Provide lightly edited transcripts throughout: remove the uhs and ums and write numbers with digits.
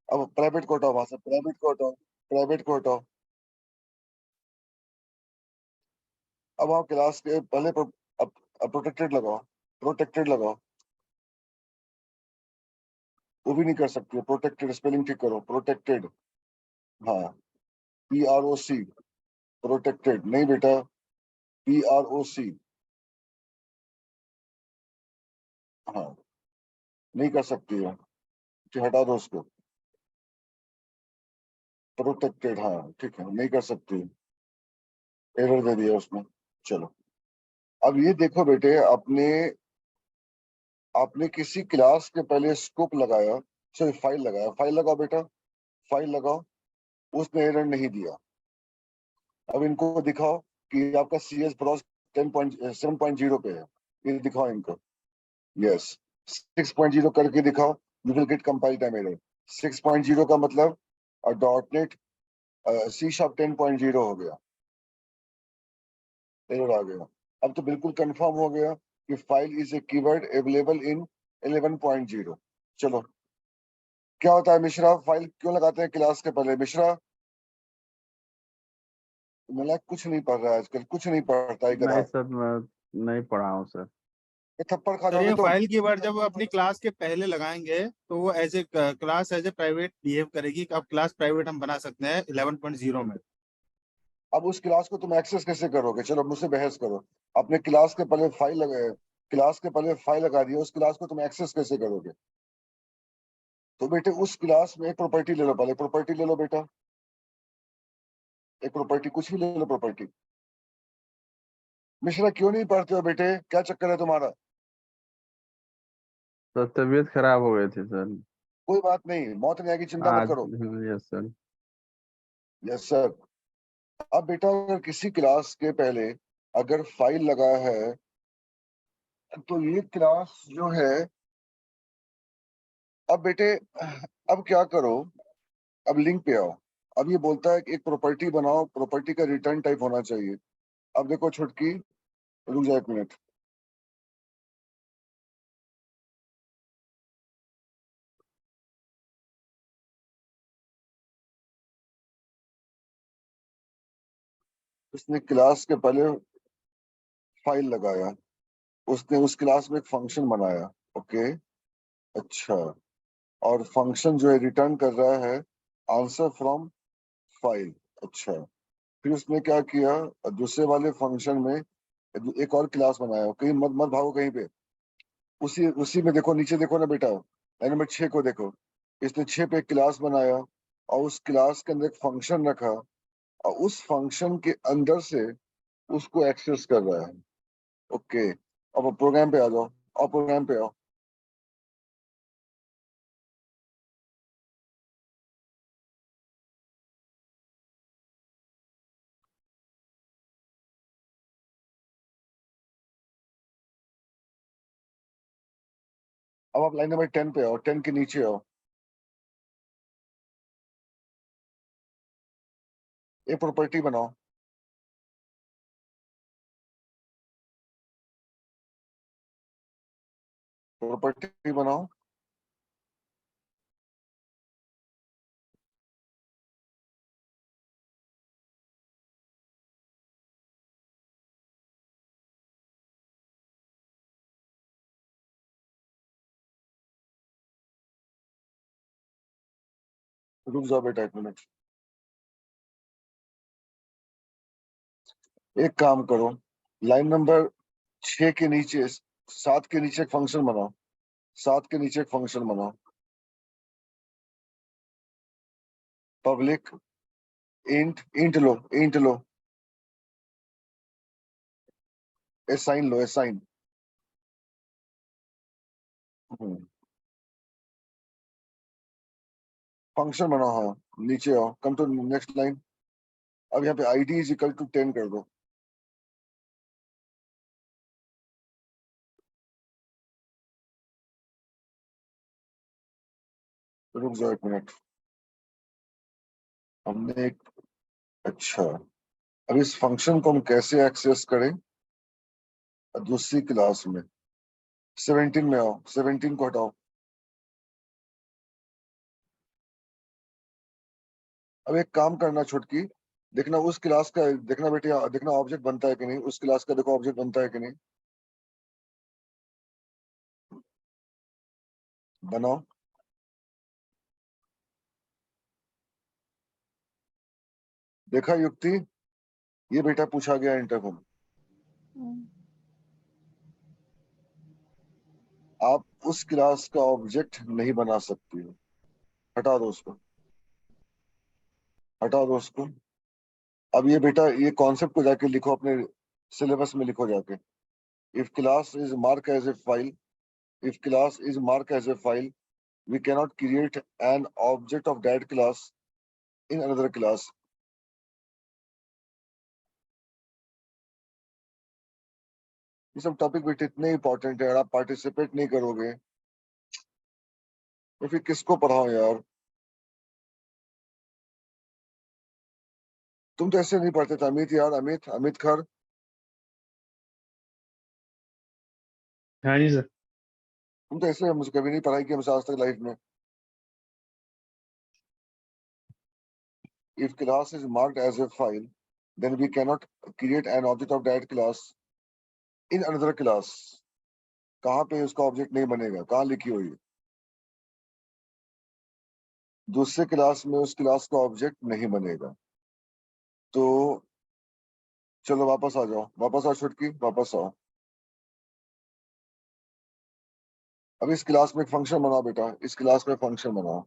अब प्राइवेट को हटाओ, वहां से प्राइवेट को हटाओ, प्राइवेट को हटाओ। अब आप क्लास के पहले प्रोटेक्टेड लगाओ, प्रोटेक्टेड लगाओ। वो भी नहीं कर सकती हो, प्रोटेक्टेड स्पेलिंग ठीक करो, प्रोटेक्टेड। हाँ, PROC, प्रोटेक्टेड नहीं बेटा, PROC। हाँ, नहीं कर सकती है, ठीक, हटा दो उसको। प्रोटेक्टेड, हाँ ठीक है, नहीं कर सकती, एरर दे दिया उसने। चलो, अब ये देखो बेटे, आपने आपने किसी क्लास के पहले स्कोप लगाया, सॉरी फाइल लगाया, फाइल लगाओ बेटा, फाइल लगाओ। उसने एरर नहीं दिया। अब इनको दिखाओ कि आपका CS ब्रॉस 7.0 पे है, ये दिखाओ इनको। यस, 6.0 करके दिखाओ, you will get compile time error. 6.0 का मतलब .NET C#10.0 हो गया, एरर आ गया। अब तो बिल्कुल कंफर्म हो गया कि file is a keyword available in 11.0। चलो, क्या होता है मिश्रा, फाइल क्यों लगाते हैं क्लास के पहले मिश्रा? मला कुछ नहीं पढ़ रहा है आजकल, कुछ नहीं पढ़ता है नहीं गधा। सर, मैं नहीं पढ़ा हूँ सर। ये थप्पड़ खा सर जाओगे ये तुम। फाइल कीवर्ड जब अपनी क्लास के पहले लगाएंगे तो वो as a class as a private behave करेगी कि अब क्लास प्राइवेट हम बना सकते हैं 11.0 में। अब उस क्लास को तुम एक्सेस कैसे करोगे? चलो मुझसे बहस करो। अपने क्लास के पहले फाइल लगे, क्लास के पहले फाइल लगा दिया, उस क्लास को तुम एक्सेस कैसे करोगे? तो बेटे उस क्लास में एक प्रॉपर्टी ले लो, पहले प्रॉपर्टी ले लो बेटा, एक प्रॉपर्टी, कुछ भी ले लो प्रॉपर्टी। मिश्रा क्यों नहीं पढ़ते हो बेटे, क्या चक्कर है तुम्हारा? तो तबीयत खराब हो गई थी सर। कोई बात नहीं, मौत नहीं आएगी, चिंता मत आज, करो। Yes sir. Yes sir. अब बेटा अगर किसी क्लास के पहले अगर फाइल लगा है, तो ये क्लास जो है, अब बेटे अब क्या करो, अब लिंक पे आओ। अब ये बोलता है कि एक प्रॉपर्टी बनाओ, प्रॉपर्टी का रिटर्न टाइप होना चाहिए। अब देखो छुटकी, रुक जाओ 1 मिनट। उसने क्लास के पहले फाइल लगाया, उसने उस क्लास में एक फंक्शन बनाया। ओके, अच्छा, और फंक्शन जो है रिटर्न कर रहा है आंसर फ्रॉम फाइल। अच्छा, फिर उसने क्या किया, दूसरे वाले फंक्शन में एक और क्लास बनाया। कहीं मत मत भागो कहीं पे, उसी उसी में देखो, नीचे देखो ना बेटा, लाइन नंबर 6 को देखो। इसने 6 पे एक क्लास बनाया, और उस क्लास के अंदर एक फंक्शन रखा, और उस फंक्शन के अंदर से उसको एक्सेस कर रहा है। ओके, अब प्रोग्राम पे आ जाओ, और प्रोग्राम पे आओ। अब आप लाइन नंबर 10 पे आओ, 10 के नीचे आओ, एक प्रॉपर्टी बनाओ, प्रॉपर्टी बनाओ। रुक जाओ बेटा 1 मिनट। एक काम करो, लाइन नंबर 6 के नीचे, 7 के नीचे एक फंक्शन बनाओ, 7 के नीचे एक फंक्शन बनाओ, पब्लिक इंट, इंट लो, असाइन लो, असाइन। फंक्शन बनाओ, हाँ, नीचे आओ, कम टू नेक्स्ट लाइन। अब यहाँ पे ID इज इक्वल टू 10 कर दो। रुक जाओ 1 मिनट, हमने एक, अच्छा, अब इस फंक्शन को हम कैसे एक्सेस करें दूसरी क्लास में? 17 में आओ, 17 को हटाओ, अब एक काम करना छुटकी, देखना उस क्लास का, देखना बेटे, देखना ऑब्जेक्ट बनता है कि नहीं, उस क्लास का देखो ऑब्जेक्ट बनता है कि नहीं, बनाओ। देखा युक्ति, ये बेटा पूछा गया इंटरव्यू में। आप उस क्लास का ऑब्जेक्ट नहीं बना सकती हो, हटा दो उसको, हटा दो उसको। अब ये बेटा, ये कॉन्सेप्ट को जाके लिखो, अपने सिलेबस में लिखो जाके। If class is mark as a file, if class is mark as a file, we cannot create an object of that class in another class. ये सब टॉपिक बेटे इतने इंपॉर्टेंट है, अगर आप पार्टिसिपेट नहीं करोगे तो फिर किसको पढ़ाओ यार। तुम तो ऐसे नहीं पढ़ते थे अमित यार, अमित, अमित खर, हाँ जी सर। तुम तो ऐसे मुझे कभी नहीं पढ़ाई की हमसे आज तक लाइफ में। If class is marked as a file, then we cannot create an object of that class in another class. कहाँ पे उसका ऑब्जेक्ट नहीं बनेगा, कहाँ लिखी हुई है? दूसरे क्लास में उस क्लास का ऑब्जेक्ट नहीं बनेगा। तो चलो वापस आ जाओ, वापस आओ छुटकी, वापस आओ। अब इस क्लास में एक फंक्शन बनाओ बेटा, इस क्लास में फंक्शन बनाओ।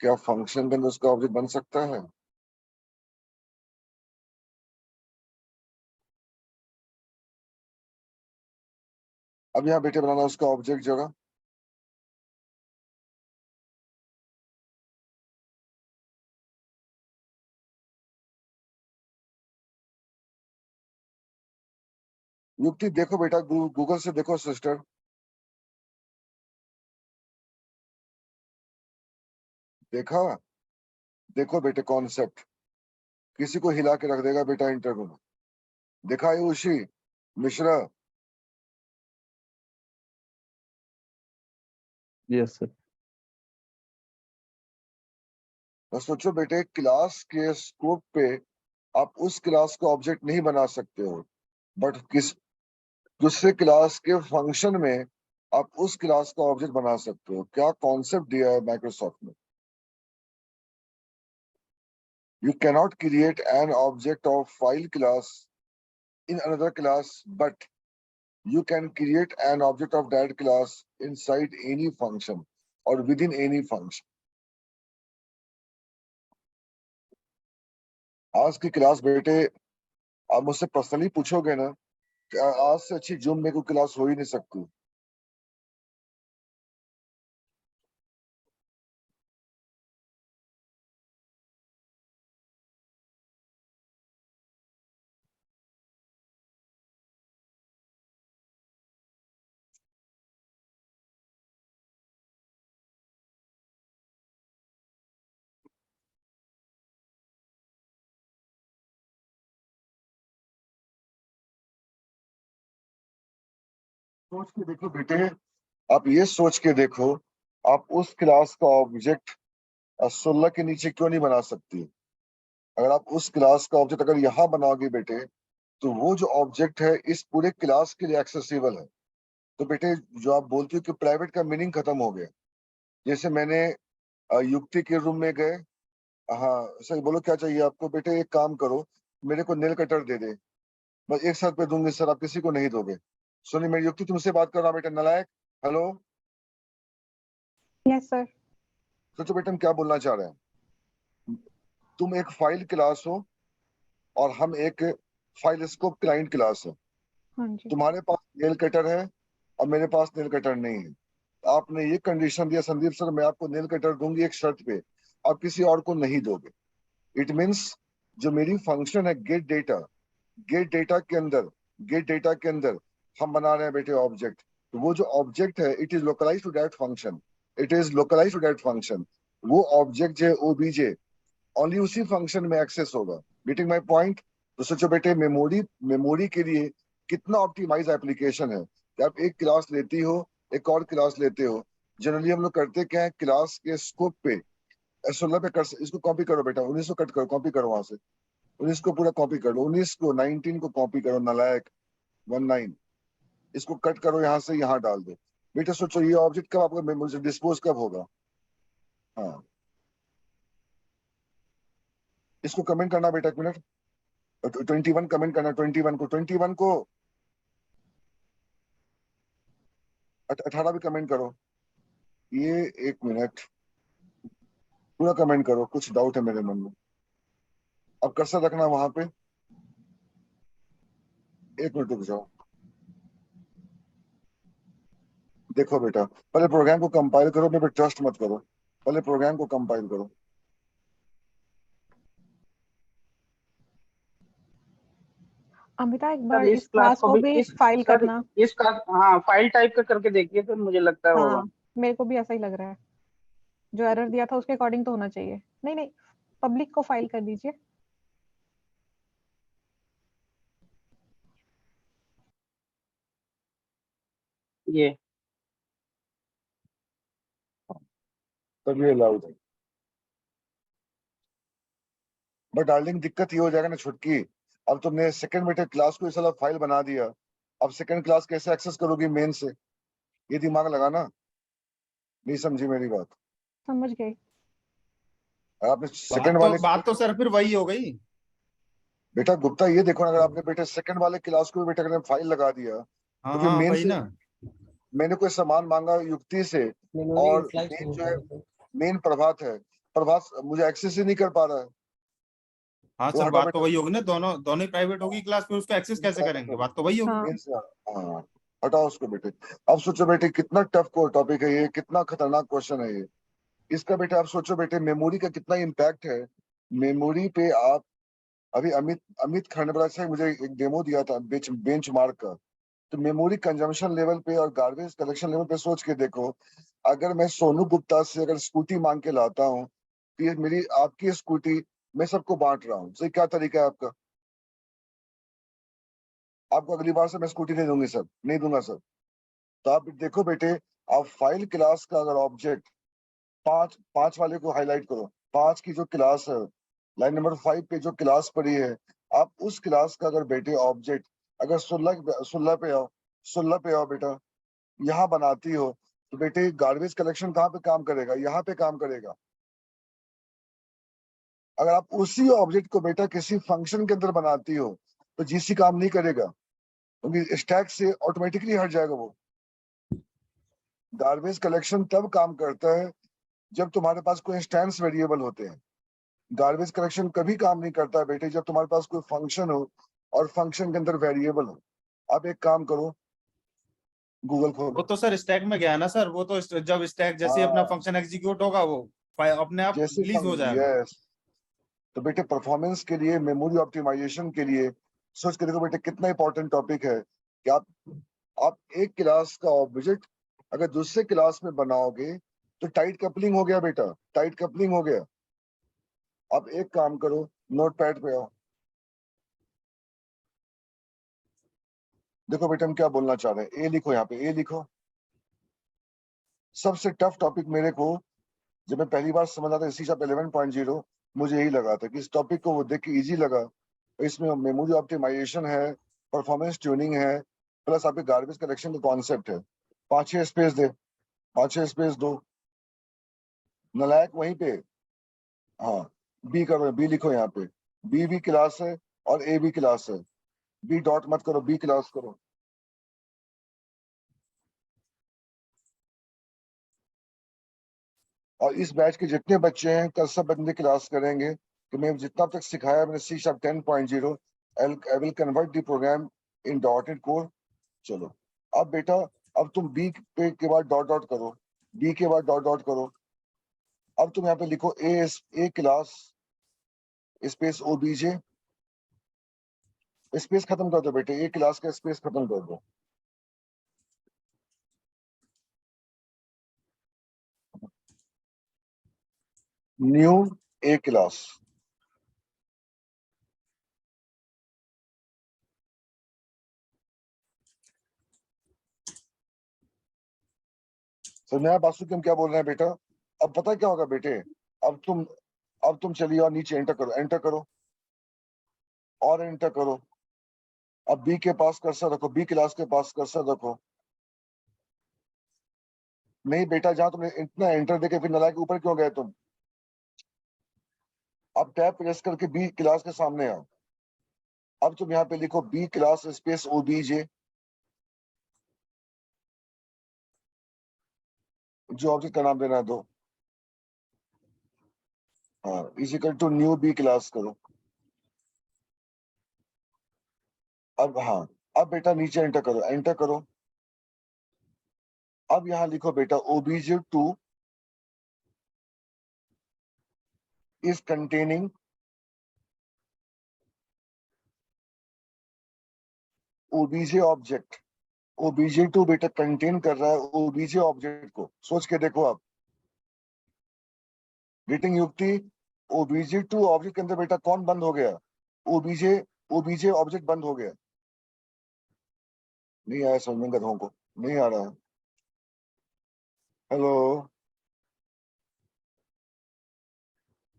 क्या फंक्शन के अंदर उसका ऑब्जेक्ट बन सकता है? अब यहाँ बेटे बनाना उसका ऑब्जेक्ट जरा। युक्ति देखो बेटा, गूगल से देखो सिस्टर, देखा? देखो बेटे कॉन्सेप्ट, किसी को हिला के रख देगा बेटा इंटरव्यू में। देखा आयुषी मिश्रा? Yes sir. तो सोचो बेटे, क्लास के स्कोप पे आप उस क्लास का ऑब्जेक्ट नहीं बना सकते हो, बट किस दूसरे क्लास के फंक्शन में आप उस क्लास का ऑब्जेक्ट बना सकते हो। क्या कॉन्सेप्ट दिया है माइक्रोसॉफ्ट ने? You cannot create an object of file class in another class, but you can create an object of that class inside any function or within any function. आज की क्लास बेटे, आप मुझसे पर्सनली पूछोगे ना, आज से अच्छी जूम में कोई क्लास हो ही नहीं सकती। सोच के देखो बेटे, आप ये सोच के देखो, आप उस क्लास का ऑब्जेक्ट 16 के नीचे क्यों नहीं बना सकती? अगर आप उस क्लास का ऑब्जेक्ट अगर यहाँ बनाओगे बेटे, तो वो जो ऑब्जेक्ट है इस पूरे क्लास के लिए एक्सेसिबल है। तो बेटे जो आप बोलते हो कि प्राइवेट का मीनिंग खत्म हो गया, जैसे मैंने युक्ति के रूम में गए, हाँ सर बोलो क्या चाहिए आपको? बेटे एक काम करो, मेरे को नेल कटर दे दे, बस एक साथ पे दूंगी सर, आप किसी को नहीं दोगे। सुनिए मेरी युक्ति, तुमसे बात कर रहा हूँ बेटा, नालायक। Hello yes sir. सोचो बेटा हम क्या बोलना चाह रहे हैं। तुम एक फाइल क्लास हो और हम एक फाइल स्कोप क्लाइंट क्लास है। हाँ जी। तुम्हारे पास नेल कटर है और मेरे पास नेल कटर नहीं है। आपने ये कंडीशन दिया, संदीप सर मैं आपको नेल कटर दूंगी एक शर्त पे, आप किसी और को नहीं दोगे। इट मीन्स जो मेरी फंक्शन है गेट डेटा, गेट डेटा के अंदर, गेट डेटा के अंदर हम बना रहे हैं बेटे ऑब्जेक्ट। तो वो जो ऑब्जेक्ट है it is localize to that function, it is localize to that function. वो ऑब्जेक्ट जो है ओबीजे ओनली उसी फंक्शन में एक्सेस होगा। Getting my point? तो सोचो बेटे मेमोरी, मेमोरी के लिए कितना ऑप्टिमाइज एप्लीकेशन है कि आप एक क्लास लेती हो, एक और क्लास लेते हो। जनरली हम लोग करते क्या है, क्लास के स्कोप पे 16 पे कर, इसको कॉपी करो बेटा, 19 को कट करो, कॉपी करो वहां से, 19 को पूरा कॉपी कर लो, 19 को 19 को कॉपी करो नालायक, 19 इसको कट करो यहाँ से, यहाँ डाल दो। बेटा सोचो ये ऑब्जेक्ट कब आपको मेमोरी से डिस्पोज कब होगा? हाँ इसको कमेंट करना बेटा, एक मिनट, 21 कमेंट करना, 21 को 18 भी कमेंट करो। ये एक मिनट पूरा कमेंट करो, कुछ डाउट है मेरे मन में। अब कर्सर रखना वहां पे, एक मिनट रुक जाओ। देखो बेटा पहले प्रोग्राम को कंपाइल करो, मेरे पे ट्रस्ट मत करो, पहले प्रोग्राम को कंपाइल करो। अमिता एक सर बार इस इस क्लास क्लास को को भी भी इस फाइल सर करना। इस क्लास, हाँ फाइल टाइप का करके देखिए, फिर मुझे लगता है होगा। हाँ मेरे को भी ऐसा ही लग रहा है, जो एरर दिया था उसके अकॉर्डिंग तो होना चाहिए। नहीं नहीं, पब्लिक को फाइल कर दीजिए। ये तब ये अलाउड है। बट डार्लिंग दिक्कत ये हो जाएगा ना छुटकी, अब तुमने सेकंड बेटे क्लास को इस साला फाइल बना दिया, अब सेकंड क्लास कैसे एक्सेस करोगी मेन से? ये दिमाग लगाना, नहीं समझी मेरी बात? समझ गई। अगर आपने सेकंड वाले बात तो सर फिर वही हो गई। बेटा गुप्ता ये देखो ना, अगर आपने बेटे सेकंड वाले क्लास को भी बेटा अगर फाइल लगा दिया हाँ तो फिर हाँ मेन वही से ना। मैंने कोई सामान मांगा युक्ति से, और मेन जो है मेन प्रभात है, प्रभात मुझे एक्सेस ही नहीं कर पा रहा है। हाँ वो सर हटाओ बात तो बेटा, वही होगी ना, दोनों दोनों ही प्राइवेट होगी क्लास, फिर उसको एक्सेस कैसे करेंगे, बात तो वही होगी। हाँ मेन से हाँ हटाओ उसको बेटे। अब सोचो बेटे कितना टफ को टॉपिक है ये, कितना खतरनाक क्वेश्चन है ये। इसका बेटे आप सोचो बेटे मेमोरी का कितना इम्पैक्ट है मेमोरी पे। आप अभी अमित अमित खंडबराज से मुझे एक डेमो दिया था बेंच मार्क का, तो मेमोरी कंजम्पशन लेवल पे और गार्बेज कलेक्शन लेवल पे सोच के देखो, अगर मैं सोनू गुप्ता से अगर स्कूटी मांग के लाता हूँ तो ये मेरी आपकी स्कूटी मैं सबको बांट रहा हूँ, सही क्या तरीका है आपका? आपको अगली बार से मैं स्कूटी नहीं दूंगी सर, नहीं दूंगा सर। तो आप देखो बेटे, आप फाइल क्लास का अगर ऑब्जेक्ट पांच पांच वाले को हाईलाइट करो, पांच की जो क्लास है लाइन नंबर 5 पे जो क्लास पड़ी है, आप उस क्लास का अगर बेटे ऑब्जेक्ट अगर 16 पे आओ, 16 पे आओ बेटा, यहाँ बनाती हो तो बेटे गार्बेज कलेक्शन कहाँ पे काम करेगा? यहाँ पे काम करेगा। अगर आप उसी ऑब्जेक्ट को बेटा किसी फंक्शन के अंदर बनाती हो तो जीसी काम नहीं करेगा, क्योंकि स्टैक से ऑटोमेटिकली हट जाएगा वो। गार्बेज कलेक्शन तब काम करता है जब तुम्हारे पास कोई इंस्टेंस वेरिएबल होते हैं। गार्बेज कलेक्शन कभी काम नहीं करता है बेटे जब तुम्हारे पास कोई फंक्शन हो और फंक्शन के अंदर वेरिएबल हो। आप एक काम करो, गूगल वो खोलो। तो सर स्टैक में गया ना सर, वो तो जब स्टैक जैसे ही अपना हाँ फंक्शन एग्जीक्यूट होगा वो अपने आप जैसे रिलीज हो जाएगा। यस, तो बेटे परफॉर्मेंस के लिए मेमोरी ऑप्टिमाइजेशन के लिए सोच के देखो बेटे कितना इंपॉर्टेंट टॉपिक है कि आप एक क्लास का ऑब्जेक्ट अगर दूसरे क्लास में बनाओगे तो टाइट कपलिंग हो गया बेटा, टाइट कपलिंग हो गया। आप एक काम करो, नोटपैड पे आओ, देखो बेटा हम क्या बोलना चाह रहे हैं। ए लिखो, यहाँ पे ए लिखो। सबसे टफ टॉपिक मेरे को जब मैं पहली बार समझ आता सी शार्प 11.0, मुझे यही लगा था कि इस टॉपिक को वो देख के इजी लगा। इसमें मेमोरी ऑप्टिमाइजेशन है, परफॉर्मेंस ट्यूनिंग है, प्लस आपके गार्बेज कलेक्शन का कॉन्सेप्ट है। 5-6 स्पेस दे, 5-6 स्पेस दो, नलायक वहीं पे। हाँ बी करो, बी लिखो यहाँ पे, बी भी क्लास है और ए भी क्लास है, बी डॉट मत करो, बी क्लास करो। और इस बैच के जितने बच्चे हैं कल सब बंदे क्लास करेंगे कि मैं जितना तक सिखाया मैंने C sharp 10.0, I will convert the program in dotted code. चलो अब बेटा, अब तुम बी पे के बाद डॉट डॉट करो, बी के बाद डॉट डॉट करो। अब तुम यहाँ पे लिखो ए क्लास स्पेस ओबीजे, स्पेस खत्म कर दो बेटे, ए क्लास का स्पेस खत्म कर दो। न्यू ए क्लास, समझ में आया बासु की हम क्या बोल रहे हैं बेटा? अब पता क्या होगा बेटे, अब तुम चलिए और नीचे एंटर करो और एंटर करो। अब बी के पास कर्सर रखो, बी क्लास के पास कर्सर रखो। नहीं बेटा, जहां तुमने इतना एंटर देके फिर नालायक ऊपर क्यों गए तुम? अब टैब प्रेस करके बी क्लास के सामने आओ। अब तुम यहाँ पे लिखो बी क्लास स्पेस ओबीजे, जो ऑब्जेक्ट का नाम देना है दो। हाँ, equal to new B class करो। अब हाँ, अब बेटा नीचे एंटर करो। अब यहाँ लिखो बेटा obj2 is containing obj object. obj2 बेटा कंटेन कर रहा है obj ऑब्जेक्ट को। सोच के देखो आप, रीडिंग युक्ति। obj2 ऑब्जेक्ट के अंदर बेटा कौन बंद हो गया? obj ऑब्जेक्ट बंद हो गया। नहीं आया समझ में गधों को? नहीं आ रहा है। हेलो,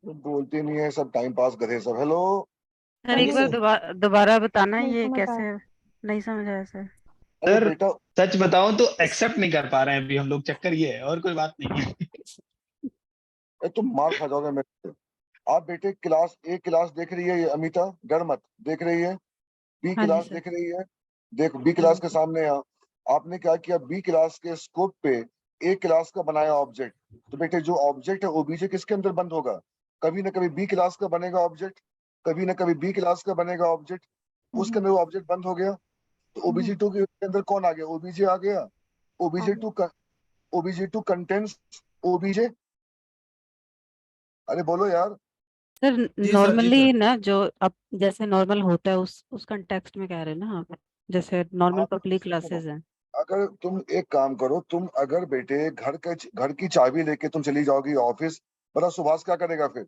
बोलते नहीं है सब, टाइम पास गधे सब। हेलो सर हाँ एक जी बार सर। दोबारा बताना नहीं ये समझ आया। कैसे, नहीं समझ आया सर। अरे सर बेटा, सच बताऊं तो एक्सेप्ट नहीं कर पा रहे हैं अभी हम लोग, चक्कर ये है और कोई बात नहीं है। तुम मार खा जाओगे मेरे से। आप बेटे क्लास देख रही है ये अमिता? डर मत, देख रही है? बी हाँ जी क्लास सर। देख रही है? देखो बी हाँ क्लास जी के सर। सामने आओ। आपने क्या किया, बी क्लास के स्कोप पे ए क्लास का बनाया ऑब्जेक्ट। तो बेटे जो ऑब्जेक्ट है ओबीजे किसके अंदर बंद होगा? कभी ना कभी बी क्लास का बनेगा ऑब्जेक्ट, कभी ना कभी बी क्लास का बनेगा ऑब्जेक्ट। उसके अंदर ऑब्जेक्ट बंद हो गया, तो ओबीजे टू के अंदर कौन आ गया? ओबीजे आ गया। ओबीजे टू का ओबीजे टू कंटेंट्स ओबीजे। अरे बोलो यार। सर जी सर, जी नॉर्मली सर। ना, जो अब जैसे नॉर्मल होता है उस कंटेक्स्ट में कह रहे हैं ना आप, जैसे नॉर्मल आप पब्लिक सुनो, क्लासेस हैं। अगर तुम एक काम करो, तुम अगर बेटे घर की चाबी लेके तुम चली जाओगी ऑफिस, बड़ा सुभाष क्या करेगा फिर?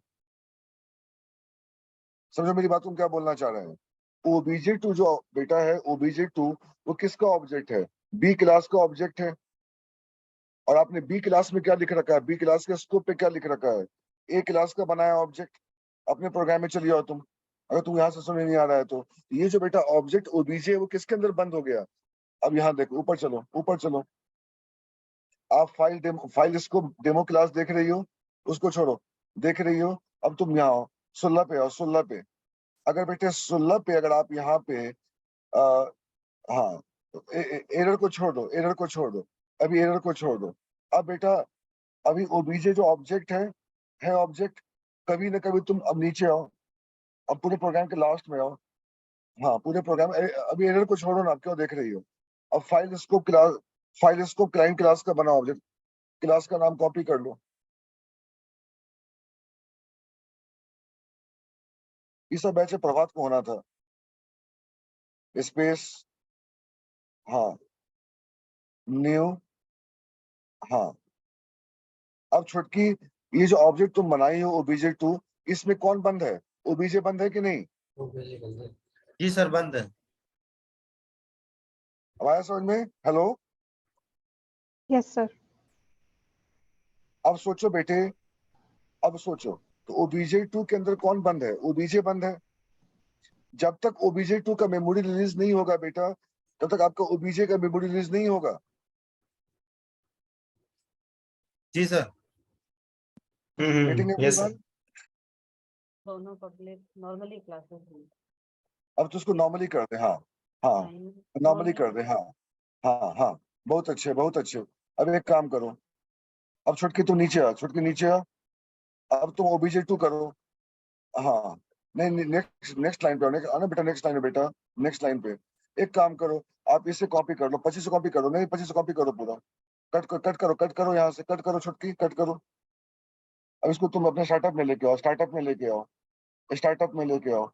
समझो मेरी बात, तुम क्या बोलना चाह रहे हैं? ओबीजे टू जो बेटा है, ओबीजे टू वो किसका ऑब्जेक्ट है? बी क्लास का ऑब्जेक्ट है। और आपने बी क्लास में क्या लिख रखा है? बी क्लास के स्कोप पे क्या लिख रखा है? ए क्लास का बनाया ऑब्जेक्ट। अपने प्रोग्राम में चलिए आओ तुम, अगर तुम यहाँ से समझ नहीं आ रहा है तो। ये जो बेटा ऑब्जेक्ट ओबीजे है वो किसके अंदर बंद हो गया? अब यहाँ देखो, ऊपर चलो। आप फाइल इसको डेमो क्लास देख रही हो, उसको छोड़ो, देख रही हो। अब तुम यहाँ आओ, 16 पे आओ, 16 पे। अगर बेटे 16 पे अगर आप यहाँ पे आ, हाँ, एरर को छोड़ दो, अभी एरर को छोड़ दो। अब बेटा अभी ओबीजे जो ऑब्जेक्ट है ऑब्जेक्ट। कभी ना कभी तुम अब नीचे आओ, अब पूरे प्रोग्राम के लास्ट में आओ। हाँ, पूरे प्रोग्राम अभी एरर को छोड़ो ना, आप क्यों देख रही हो? अब फाइल स्कोप क्लाइंट क्लास का बना ऑब्जेक्ट, क्लास का नाम कॉपी कर लो। ये सब बैच प्रभात को होना था। स्पेस, हाँ, न्यू, हाँ। अब छुटकी, ये जो ऑब्जेक्ट तुम बनाई हो ओबीजे टू, इसमें कौन बंद है? ओबीजे बंद है कि नहीं? जी सर, बंद है। अब आया समझ में? हेलो। Yes sir. अब सोचो बेटे, अब सोचो, तो ओबीजे टू के अंदर कौन बंद है? ओबीजे बंद है। जब तक ओबीजे टू का मेमोरी रिलीज नहीं होगा बेटा, तब तक आपका ओबीजे का मेमोरी रिलीज नहीं होगा। जी sir. Getting yes sir. Everyone? दोनों पब्लिक नॉर्मली क्लासेस हैं। अब तो उसको नॉर्मली कर दे। हाँ, हाँ, नॉर्मली कर दे। हाँ, हाँ, हाँ, बहुत अच्छे, बहुत अच्छे। अब एक काम करो, अब छुटकी तुम नीचे आ, छुटकी नीचे आ। अब तुम ओबीजे टू करो। हाँ, नहीं नहीं, नेक्स्ट नेक्स्ट लाइन पे आओ, आना बेटा, नेक्स्ट लाइन पे बेटा, नेक्स्ट लाइन पे। एक काम करो, आप इसे कॉपी कर लो, 25 से कॉपी करो, नहीं 25 से कॉपी करो पूरा। कट करो यहाँ से, कट करो छुटकी, कट करो। अब इसको तुम अपने स्टार्टअप में लेके आओ, स्टार्टअप में लेके आओ।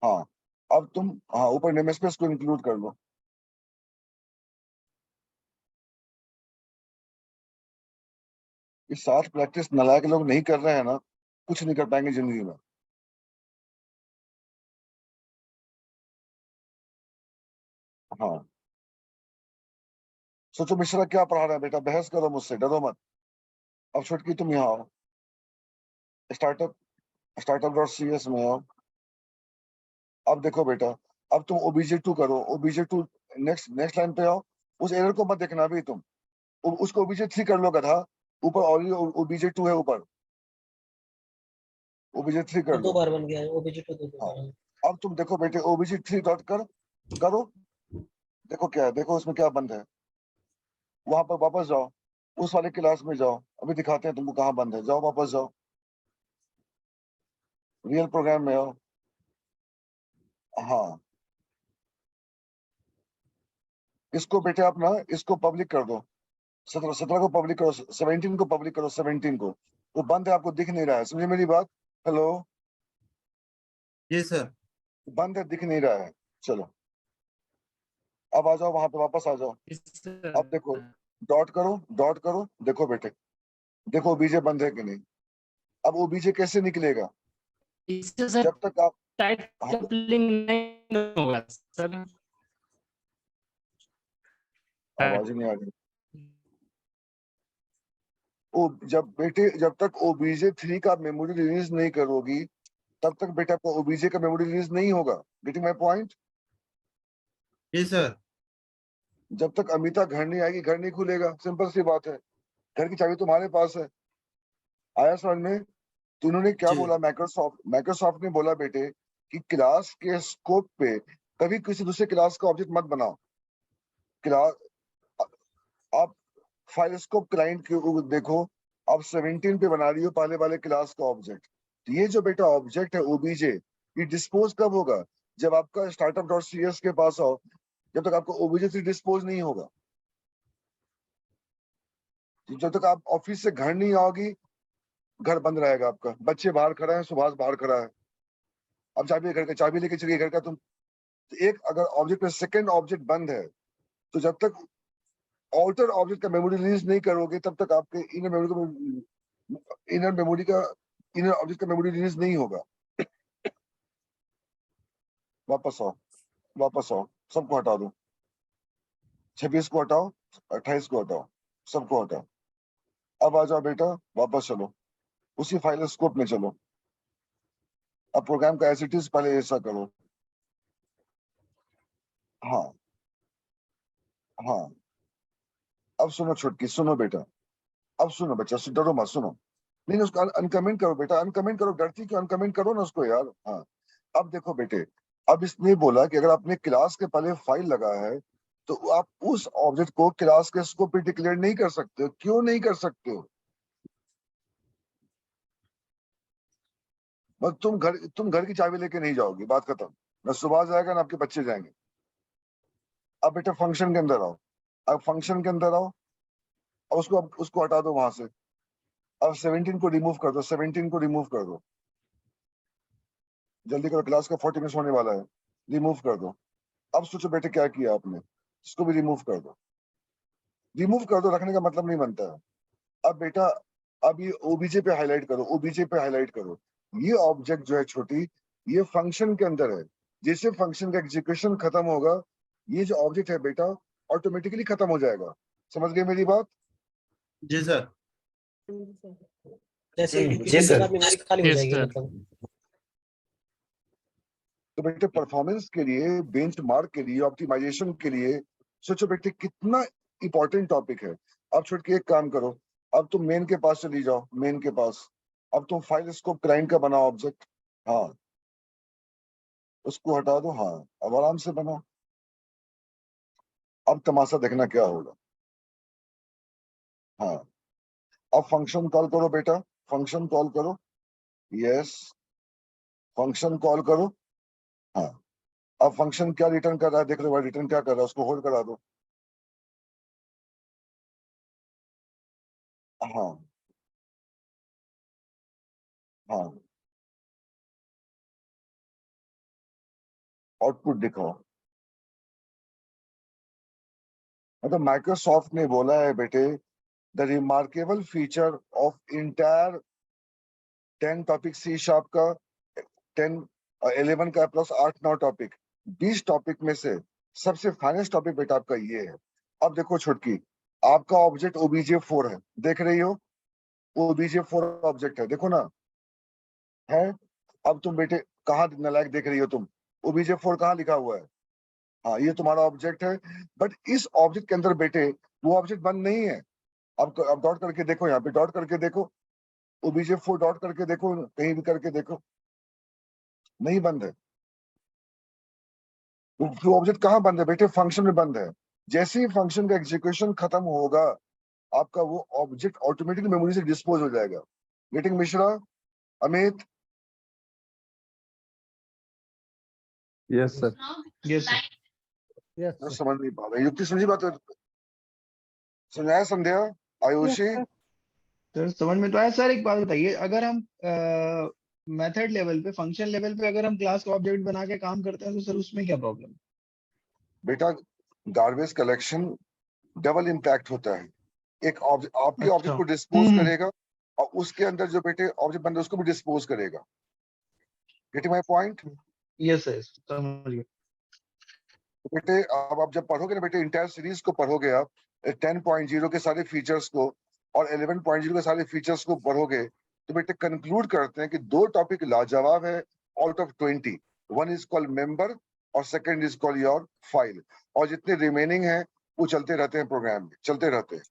हाँ, अब तुम, हाँ, ऊपर नेम स्पेस को इंक्लूड कर लो। ये 7 प्रैक्टिस नालायक लोग नहीं कर रहे हैं ना, कुछ नहीं कर पाएंगे जिंदगी में। हाँ, सोचो मिश्रा क्या पढ़ा रहा है बेटा, बहस करो मुझसे, डरो मत। अब छुटकी तुम यहाँ आओ, startup.cs में आओ। अब देखो बेटा, अब तुम obj2 करो, obj2 नेक्स्ट लाइन पे आओ। उस एरर को मत देखना अभी तुम, उसको obj3 कर लो गधा, ऊपर ऑलरेडी obj2 है ऊपर, obj3 कर दो लो। बार बन गया है obj2 दो हाँ। बार है। अब तुम देखो बेटे obj3 डॉट करो, देखो क्या है, देखो उसमें क्या बंद है, वहां पर वापस जाओ, उस वाले क्लास में जाओ, अभी दिखाते हैं तुमको कहाँ बंद है, जाओ वापस जाओ, रियल प्रोग्राम में आओ। हाँ, इसको बेटे अपना इसको पब्लिक कर दो, 17 को पब्लिक करो, 17 को पब्लिक करो, 17 को। वो बंद है, आपको दिख नहीं रहा है, समझे मेरी बात? हेलो, जी सर। बंद है, दिख नहीं रहा है। चलो अब आ जाओ, वहां पे वापस आ जाओ। अब देखो डॉट करो, देखो बेटे, देखो ओबीजे बंद है कि नहीं। अब ओबीजे कैसे निकलेगा, इससे सर जब तक आप टाइट कपलिंग नहीं होगा सर। आवाज ही नहीं आ रही। ओ जब तक ओबीजे 3 का मेमोरी रिलीज नहीं करोगी, तब तक बेटा आपका ओबीजे का मेमोरी रिलीज नहीं होगा। Getting my point? जी सर। जब तक अमिता घर नहीं आएगी, घर नहीं खुलेगा, सिंपल सी बात है। घर की चाबी तुम्हारे पास है, आया समझ में? तो उन्होंने क्या जी। बोला, माइक्रोसॉफ्ट ने बोला बेटे कि क्लास के स्कोप पे कभी किसी दूसरे क्लास का ऑब्जेक्ट मत बनाओ। क्लास आप फाइल स्कोप क्लाइंट के देखो, आप 17 पे बना रही हो पहले वाले क्लास का ऑब्जेक्ट। तो ये जो बेटा ऑब्जेक्ट है ओबीजे, ये डिस्पोज कब होगा, जब आपका startup.cs के पास आओ, जब तक आपको ओबीजे से डिस्पोज नहीं होगा, जब तक आप ऑफिस से घर नहीं आओगी, घर बंद रहेगा आपका। बच्चे बाहर खड़ा है, सुभाष बाहर खड़ा है, अब चाबी घर का, चाबी लेके चलिए घर का तुम। तो एक अगर ऑब्जेक्ट में सेकंड ऑब्जेक्ट बंद है, तो जब तक आउटर ऑब्जेक्ट का मेमोरी रिलीज नहीं करोगे, तब तक आपके इनर ऑब्जेक्ट का मेमोरी रिलीज नहीं होगा। वापस आओ, सबको हटा दो, 26 को हटाओ, 28 को हटाओ, सबको हटाओ। अब आ जाओ बेटा, वापस चलो, उसी फाइल स्कोप में चलो। अब प्रोग्राम का एज इट इज पहले ऐसा करो। हाँ हाँ, अब सुनो छुटकी, सुनो बेटा, अब सुनो बच्चा, डरो मत, सुनो। नहीं उसको अनकमेंट करो बेटा, अनकमेंट करो, डरती क्यों, अनकमेंट करो ना उसको यार। हाँ, अब देखो बेटे, अब इसने बोला कि अगर आपने क्लास के पहले फाइल लगा है, तो आप उस ऑब्जेक्ट को क्लास के स्कोप पे डिक्लेयर नहीं कर सकते हो। क्यों नहीं कर सकते हो? बस तुम घर की चाबी लेके नहीं जाओगी, बात खत्म। ना सुबह जाएगा ना आपके बच्चे जाएंगे। अब बेटा फंक्शन के अंदर आओ, अब फंक्शन के अंदर आओ, और उसको हटा दो वहां से। अब 17 को रिमूव कर दो, 17 को रिमूव कर दो, जल्दी करो, क्लास का 40 मिनट होने वाला है, रिमूव कर दो। अब सोचो बेटे क्या किया आपने, इसको भी रिमूव कर दो। रिमूव कर दो, रखने का मतलब नहीं बनता है। अब बेटा, अब ये ओबीजे पे हाईलाइट करो, ओबीजे पे हाईलाइट करो। ये ऑब्जेक्ट जो है छोटी, ये फंक्शन के अंदर है। जैसे फंक्शन का एग्जीक्यूशन खत्म होगा, ये जो ऑब्जेक्ट है बेटा ऑटोमेटिकली खत्म हो जाएगा। समझ गए मेरी बात? जी सर। जैसे जी एग्जीक्यूशन के सर। बाद मेमोरी खाली हो Yes, जाएगी sir. मतलब। तो बेटे परफॉर्मेंस के लिए, बेंचमार्क के लिए, ऑप्टिमाइजेशन के लिए सोचो बेटे कितना इंपॉर्टेंट टॉपिक है। अब छोड़ के एक काम करो, अब तुम मेन के पास चली जाओ, मेन के पास। अब तुम फाइल स्कोप क्लाइंट का बनाओ ऑब्जेक्ट। हाँ, उसको हटा दो। हाँ, अब आराम से बनाओ। अब तमाशा देखना क्या होगा। हाँ, अब फंक्शन कॉल करो बेटा, फंक्शन कॉल करो। यस, फंक्शन कॉल करो। हाँ, अब फंक्शन क्या रिटर्न कर रहा है देख लो, रिटर्न क्या कर रहा है, उसको होल्ड करा दो। हाँ हाँ, आउटपुट दिखाओ। मतलब माइक्रोसॉफ्ट ने बोला है बेटे, the remarkable feature of entire 10 topic C sharp का, 10 11 का प्लस 8-9 टॉपिक, 20 टॉपिक में से सबसे फाइनेस्ट टॉपिक बेटा आपका ये है। अब देखो छुटकी, आपका ऑब्जेक्ट OBJ4 है, देख रही हो? OBJ4 ऑब्जेक्ट है, देखो ना। है। अब तुम बेटे कहाँ नालायक देख रही हो तुम? OBJ4 कहाँ लिखा हुआ है? हाँ, ये तुम्हारा ऑब्जेक्ट है, बट इस ऑब्जेक्ट के अंदर बेटे वो ऑब्जेक्ट बंद नहीं है। अब डॉट करके देखो, यहाँ पे डॉट करके देखो, OBJ4 डॉट करके देखो, कहीं भी करके देखो, नहीं बंद है। वो ऑब्जेक्ट कहाँ बंद है बेटे? फंक्शन में बंद है। जैसे ही फंक्शन का एग्जीक्यूशन खत्म होगा, आपका वो ऑब्जेक्ट ऑटोमेटिकली मेमोरी से डिस्पोज हो जाएगा। Getting Mishra, Amit? Yes sir. Yes मैं समझ नहीं पा रहा, युक्ति समझी बात है? समझाया संध्या, आयुषी? sir. सर समझ में तो आया। सर एक बात बताइए, अगर हम मेथड लेवल पे, फंक्शन लेवल पे अगर हम क्लास का ऑब्जेक्ट बना के काम करते हैं तो सर उसमें क्या प्रॉब्लम? बेटा गार्बेज कलेक्शन डबल इम्पैक्ट होता है। एक आपके अच्छा। ऑब्जेक्ट को डिस्पोज करेगा और उसके अंदर जो बेटे ऑब्जेक्ट बन रहा है उसको भी डिस्पोज करेगा। Getting my point? Yes sir, समझ गया। तो बेटे अब आप जब पढ़ोगे ना बेटे, इंटायर सीरीज को पढ़ोगे आप, 10.0 के सारे फीचर्स को और 11.0 के सारे फीचर्स को पढ़ोगे, तो बेटे कंक्लूड करते हैं कि 2 टॉपिक लाजवाब है out of 20। One is called member और second is called your file, और जितने रिमेनिंग है वो चलते रहते हैं, प्रोग्राम में चलते रहते हैं।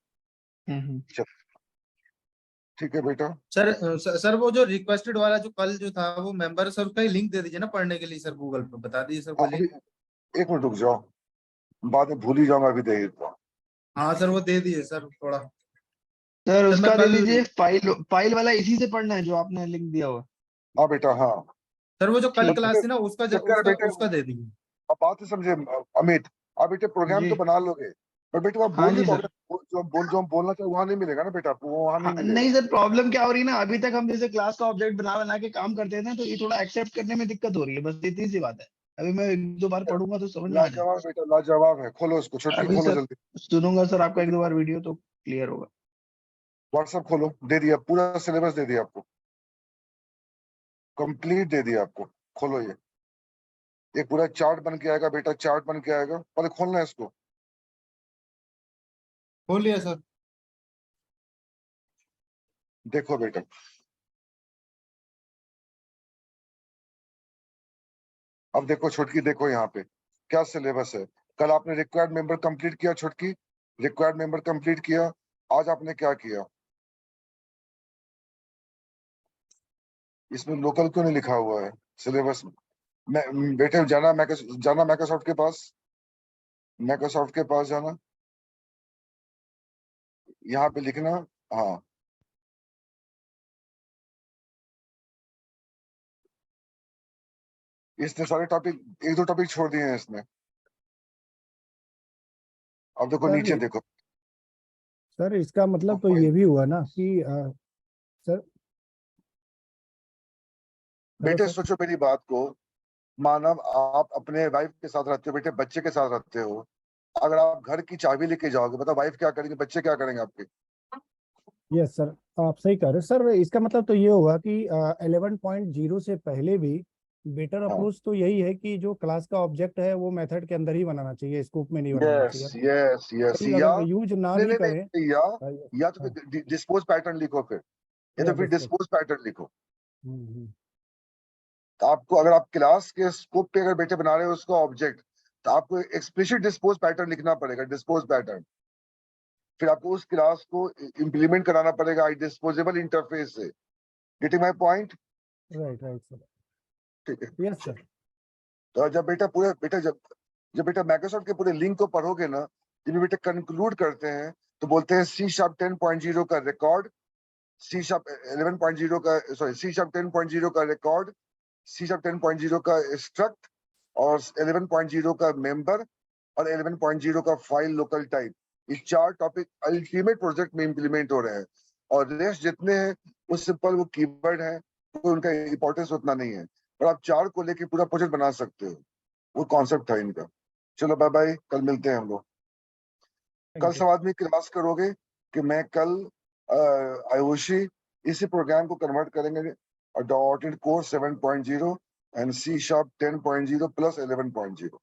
ठीक है बेटा? सर वो जो रिक्वेस्टेड वाला जो कल जो था वो मेंबर, सर उसका ही लिंक दे दीजिए ना पढ़ने के लिए सर, गूगल पे बता दीजिए सर वो अभी लिंक। 1 मिनट रुक जाओ, बाद में भूल ही जाऊंगा, अभी दे देता हूं। हाँ सर वो दे दीजिए सर थोड़ा। सर मैं उसका दे कल- दीजिए, फाइल वाला इसी से पढ़ना है जो आपने लिंक दिया हुआ। हाँ बेटा, हाँ। सर वो जो कल ठीक। क्लास थी ना उसका चक्कर है बेटे, उसका दे दीजिए। अब बात ही समझे अमित। अब बेटे प्रोग्राम जी। तो बना लोगे, पर बेटे आप हाँ बोल जी नहीं सर। पाओगे। जो हम बोलना चाहिए वहां नहीं मिलेगा ना बेटा, आपको वो वहां नहीं हाँ, मिलेगा। नहीं सर, प्रॉब्लम क्या हो रही है ना, अभी तक हम जैसे क्लास का ऑब्जेक्ट बना बना के काम करते थे ना, तो ये थोड़ा एक्सेप्ट करने में दिक्कत हो रही है, बस इतनी सी बात है। अभी मैं 1-2 बार पढ़ूंगा तो समझ में आ जाएगा। लाजवाब बेटा, लाजवाब है। खोलो उसको, छुट्टी अभी खोलो सर जल्दी। सुनूंगा सर आपका 1-2 बार वीडियो तो क्लियर होगा। व्हाट्सएप खोलो, दे दिया पूरा सिलेबस, दे दिया आपको, कंप्लीट दे दिया आपको। खोलो, ये एक पूरा चार्ट बन के आएगा बेटा, चार्ट बन के आएगा। पहले खोलना है इसको। खोल लिया सर। देखो बेटा, अब देखो छोटकी, देखो यहाँ पे क्या सिलेबस है। कल आपने रिक्वायर्ड मेंबर कंप्लीट किया छोटकी, रिक्वायर्ड मेंबर कंप्लीट किया। आज आपने क्या किया? इसमें लोकल क्यों नहीं लिखा हुआ है सिलेबस में? बेटे जाना माइक्रोसॉफ्ट के पास, माइक्रोसॉफ्ट के पास जाना, यहाँ पे लिखना। हाँ, इसने सारे टॉपिक, 1-2 टॉपिक छोड़ दिए हैं इसने। अब देखो नीचे देखो। सर इसका मतलब तो कोई- ये भी हुआ ना कि सर बेटे सर सोचो मेरी बात को, मानव आप अपने वाइफ के साथ रहते हो बेटे, बच्चे के साथ रहते हो। अगर आप घर की चाबी लेके जाओगे, बताओ वाइफ क्या करेंगे, बच्चे क्या करेंगे आपके? यस सर, आप सही कह रहे हो सर। इसका मतलब तो ये होगा कि 11.0 से पहले भी बेटर हाँ। अप्रोच तो यही है कि जो क्लास का ऑब्जेक्ट है वो मेथड के अंदर ही बनाना चाहिए, स्कोप में नहीं बनाना यस चाहिए। यस यस, कभी या अगर यूज ना नहीं भी नहीं करें। नहीं, या तो फिर डिस्पोज पैटर्न लिखो, फिर या या तो फिर डिस्पोज पैटर्न लिखो। हम्म। तो आपको, अगर आप क्लास के स्कोप पे अगर बेटे बना रहे हो उसका ऑब्जेक्ट, तो आपको एक्सप्लिसिट डिस्पोज पैटर्न लिखना पड़ेगा, डिस्पोज पैटर्न। फिर आपको उस क्लास को इंप्लीमेंट कराना पड़ेगा डिस्पोजेबल इंटरफेस से। Getting my point? Right right sir. ठीक है। Yes sir. तो जब बेटा पूरे बेटा जब बेटा माइक्रोसॉफ्ट के पूरे लिंक को पढ़ोगे ना, जब बेटा कंक्लूड करते हैं तो बोलते हैं C# 10.0 का रिकॉर्ड, C# 11.0 का, सॉरी C# 10.0 का रिकॉर्ड, C# 10.0 का स्ट्रक्ट, और 11.0 का मेंबर, और 11.0 का फाइल लोकल टाइप। ये 4 टॉपिक अल्टीमेट प्रोजेक्ट में इंप्लीमेंट हो रहे हैं, और रेस्ट जितने हैं वो सिंपल वो कीवर्ड है, तो उनका इंपॉर्टेंस उतना नहीं है, पर आप 4 को लेके पूरा प्रोजेक्ट बना सकते हो। वो कॉन्सेप्ट था इनका। चलो बाय बाय, कल मिलते हैं हम लोग। कल सब आदमी क्लास करोगे कि मैं कल आयुषी इसी प्रोग्राम को कन्वर्ट करेंगे .NET Core 7.0 and C# 10.0 plus 11.0।